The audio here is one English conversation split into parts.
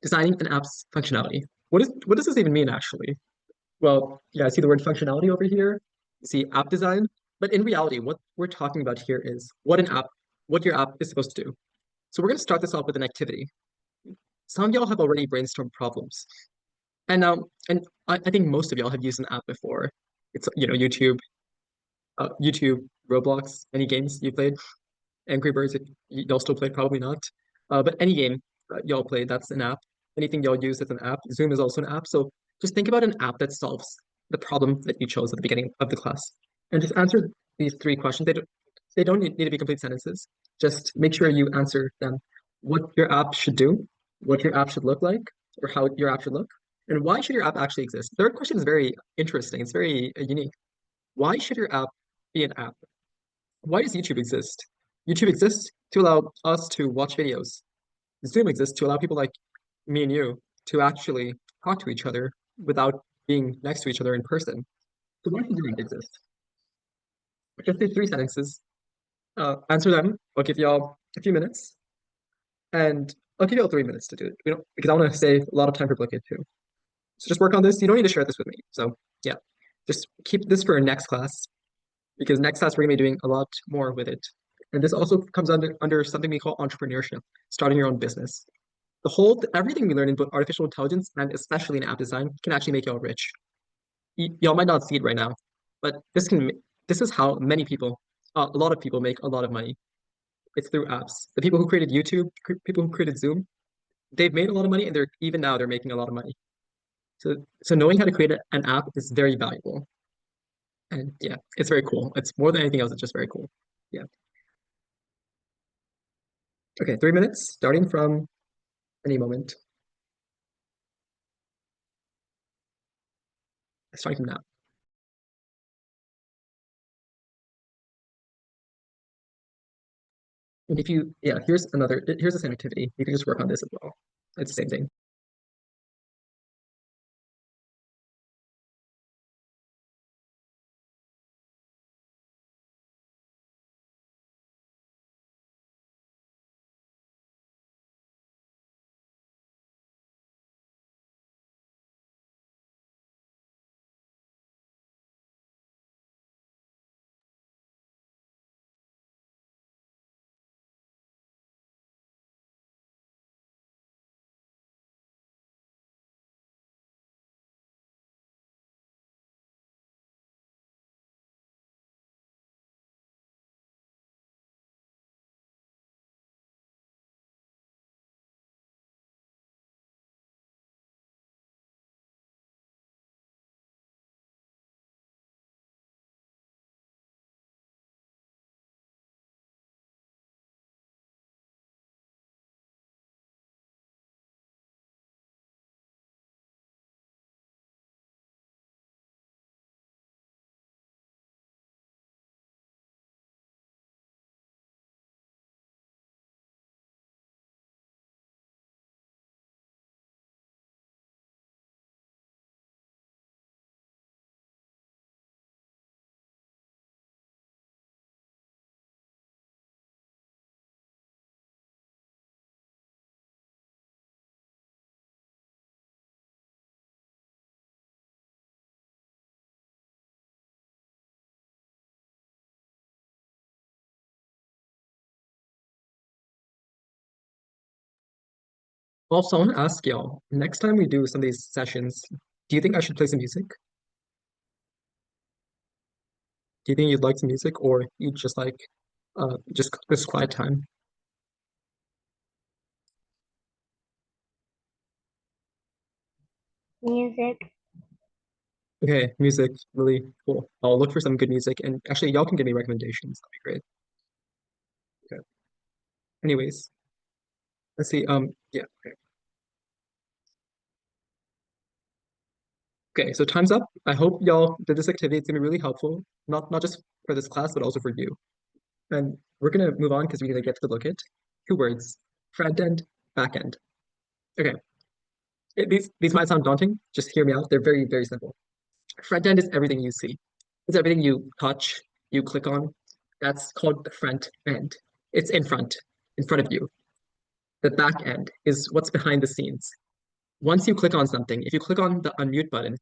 Designing an app's functionality. What does this even mean actually? Well, yeah, I see the word functionality over here. You see app design, but in reality, what we're talking about here is what your app is supposed to do. So we're going to start this off with an activity. Some of y'all have already brainstormed problems, and I think most of y'all have used an app before. It's YouTube, YouTube, Roblox, any games you played, Angry Birds, if y'all still play, probably not. But any game y'all played, that's an app. Anything y'all use, that's an app. Zoom is also an app. So just think about an app that solves the problem that you chose at the beginning of the class, and just answer these three questions. They don't need to be complete sentences. Just make sure you answer them. What your app should do, what your app should look like, or how your app should look, and why should your app actually exist? Third question is very interesting. It's very unique. Why should your app be an app? Why does YouTube exist? YouTube exists to allow us to watch videos. Zoom exists to allow people like me and you to actually talk to each other without being next to each other in person. So why does Zoom exist? Just these three sentences. Answer them. I'll give y'all a few minutes, and I'll give y'all 3 minutes to do it. Because I want to save a lot of time for Blickit too. So just work on this. You don't need to share this with me. So yeah, just keep this for next class because next class we're gonna be doing a lot more with it. And this also comes under something we call entrepreneurship, starting your own business. Everything we learn in both artificial intelligence and especially in app design can actually make y'all rich. Y'all might not see it right now, but this is how many people, a lot of people make a lot of money. It's through apps. The people who created YouTube, people who created Zoom, they've made a lot of money, and they're making a lot of money. So knowing how to create an app is very valuable. And yeah, it's very cool. It's more than anything else, it's just very cool. Yeah. Okay, 3 minutes, starting from any moment. Starting from now. And yeah, here's the same activity. You can just work on this as well. It's the same thing. Also, I want to ask y'all, next time we do some of these sessions, do you think I should play some music? Do you think you'd like some music, or you just like just quiet time? Music. Okay, music, really cool. I'll look for some good music, and actually, y'all can give me recommendations. That'd be great. Okay. Anyways, let's see. Yeah. Okay. Okay. So time's up. I hope y'all did this activity. It's gonna be really helpful, not just for this class, but also for you. And we're gonna move on because we're gonna get to look at 2 words: front end, back end. Okay. These might sound daunting. Just hear me out. They're very, very simple. Front end is everything you see. It's everything you touch, you click on. That's called the front end. It's in front of you. The back end is what's behind the scenes. Once you click on something, if you click on the unmute button,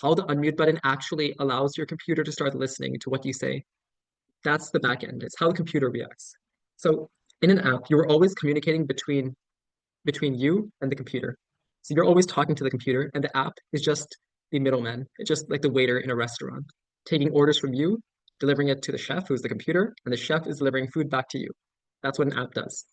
how the unmute button actually allows your computer to start listening to what you say, that's the back end. It's how the computer reacts. So in an app, you're always communicating between you and the computer. So you're always talking to the computer, and the app is just the middleman. It's just like the waiter in a restaurant, taking orders from you, delivering it to the chef, who's the computer, and the chef is delivering food back to you. That's what an app does.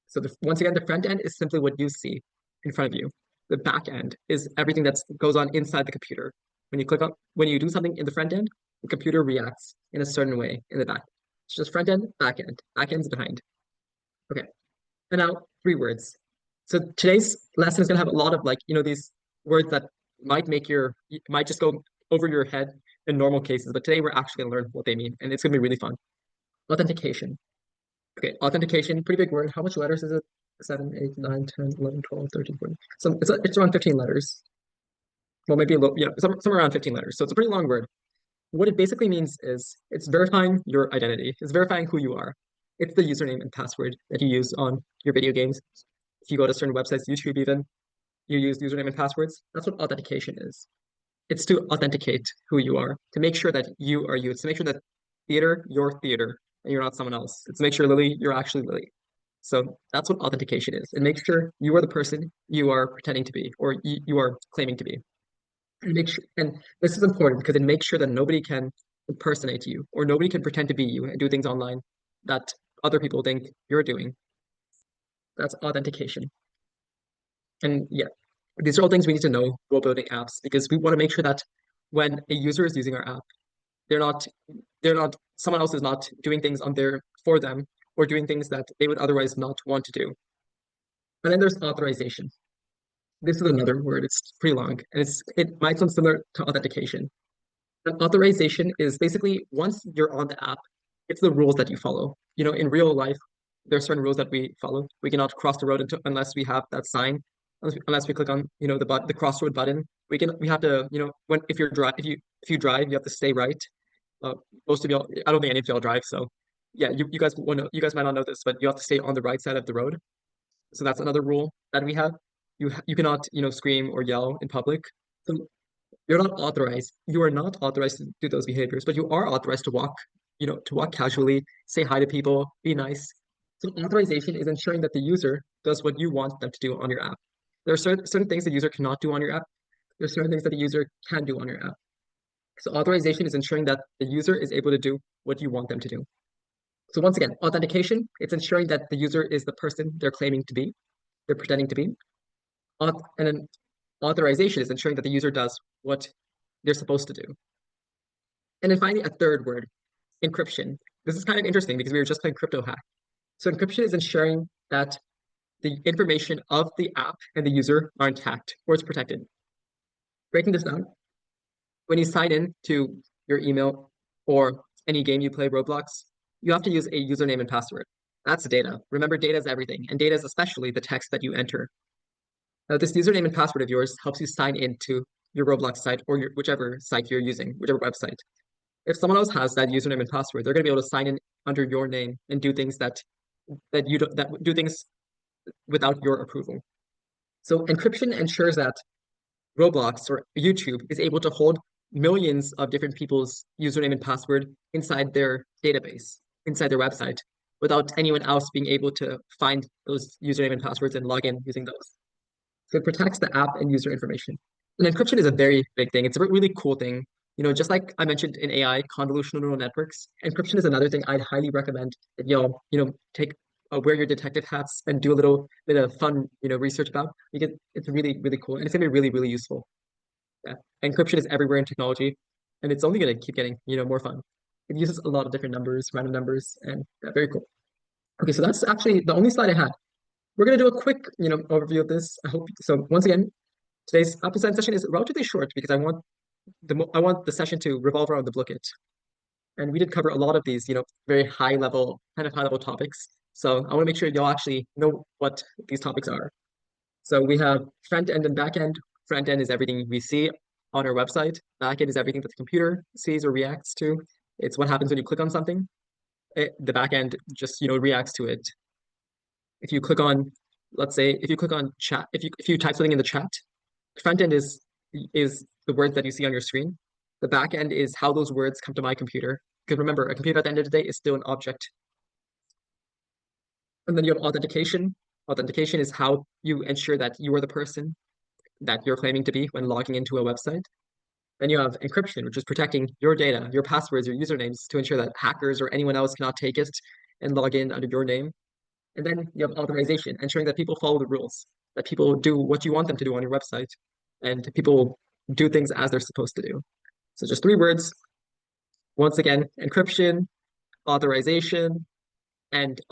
So once again, the front end is simply what you see in front of you. The back end is everything that goes on inside the computer. When you do something in the front end, the computer reacts in a certain way in the back. It's just front end, back end. Back end's behind. Okay. And now 3 words. So today's lesson is gonna have a lot of these words that might just go over your head in normal cases, but today we're actually gonna learn what they mean, and it's gonna be really fun. Authentication. Okay, authentication, pretty big word. How much letters is it? 7, 8, 9, 10, 11, 12, 13, 14. So it's around 15 letters. Well, maybe a little, yeah, somewhere around 15 letters. So it's a pretty long word. What it basically means is it's verifying your identity. It's verifying who you are. It's the username and password that you use on your video games. If you go to certain websites, YouTube even, you use username and passwords. That's what authentication is. It's to authenticate who you are, to make sure that you are you. It's to make sure that you're theater, and you're not someone else. It's to make sure Lily, you're actually Lily. So that's what authentication is. And make sure you are the person you are pretending to be, or you are claiming to be. And this is important because it makes sure that nobody can impersonate you, or nobody can pretend to be you and do things online that other people think you're doing. That's authentication. And yeah, these are all things we need to know while building apps because we want to make sure that when a user is using our app, they're not someone else is not doing things on their for them or doing things that they would otherwise not want to do. And then there's authorization. This is another word. It's pretty long, and it might sound similar to authentication. An authorization is basically once you're on the app, it's the rules that you follow. In real life, there are certain rules that we follow. We cannot cross the road unless we have that sign, unless we click on, the crossroad button. We have to, when if you drive, you have to stay right. Uh, Most of y'all, I don't think any of y'all drive, so yeah, you guys might not know this, but you have to stay on the right side of the road. So that's another rule that we have. You cannot, scream or yell in public. So you're not authorized. You are not authorized to do those behaviors, but you are authorized to walk, to walk casually, say hi to people, be nice. So authorization is ensuring that the user does what you want them to do on your app. There are certain things the user cannot do on your app. There are certain things that the user can do on your app. So authorization is ensuring that the user is able to do what you want them to do. So once again, authentication, it's ensuring that the user is the person they're claiming to be, they're pretending to be. And then authorization is ensuring that the user does what they're supposed to do. And then finally, a third word, encryption. This is kind of interesting because we were just playing crypto hack. So encryption is ensuring that the information of the app and the user are intact or it's protected. Breaking this down, when you sign in to your email or any game you play, Roblox, you have to use a username and password. That's data. Remember, data is everything, and data is especially the text that you enter. Now, this username and password of yours helps you sign into your Roblox site or whichever site you're using, whichever website. If someone else has that username and password, they're going to be able to sign in under your name and do things that do things without your approval. So encryption ensures that Roblox or YouTube is able to hold millions of different people's username and password inside their database, inside their website, without anyone else being able to find those username and passwords and log in using those. So it protects the app and user information. And encryption is a very big thing. It's a really cool thing. Just like I mentioned in AI, convolutional neural networks, encryption is another thing I'd highly recommend that y'all, take wear your detective hats and do a little bit of fun, research about because it's really, really cool and it's gonna be really, really useful. Yeah. Encryption is everywhere in technology, and it's only gonna keep getting, more fun. It uses a lot of different numbers, random numbers, and yeah, very cool. Okay, so that's actually the only slide I had. We're gonna do a quick, overview of this. I hope so. Once again, today's app design session is relatively short because I want the session to revolve around the booklet. And we did cover a lot of these, very high level topics. So I want to make sure y'all actually know what these topics are. So we have front end and back end. Front end is everything we see on our website. Back end is everything that the computer sees or reacts to. It's what happens when you click on something. The back end just, reacts to it. If you click on let's say if you click on chat, if you type something in the chat, front end is the words that you see on your screen. The back end is how those words come to my computer. Because remember, a computer at the end of the day is still an object. And then you have authentication. Authentication is how you ensure that you are the person that you're claiming to be when logging into a website. Then you have encryption, which is protecting your data, your passwords, your usernames to ensure that hackers or anyone else cannot take it and log in under your name. And then you have authorization, ensuring that people follow the rules, that people do what you want them to do on your website, and people do things as they're supposed to do. So just three words. Once again, encryption, authorization, and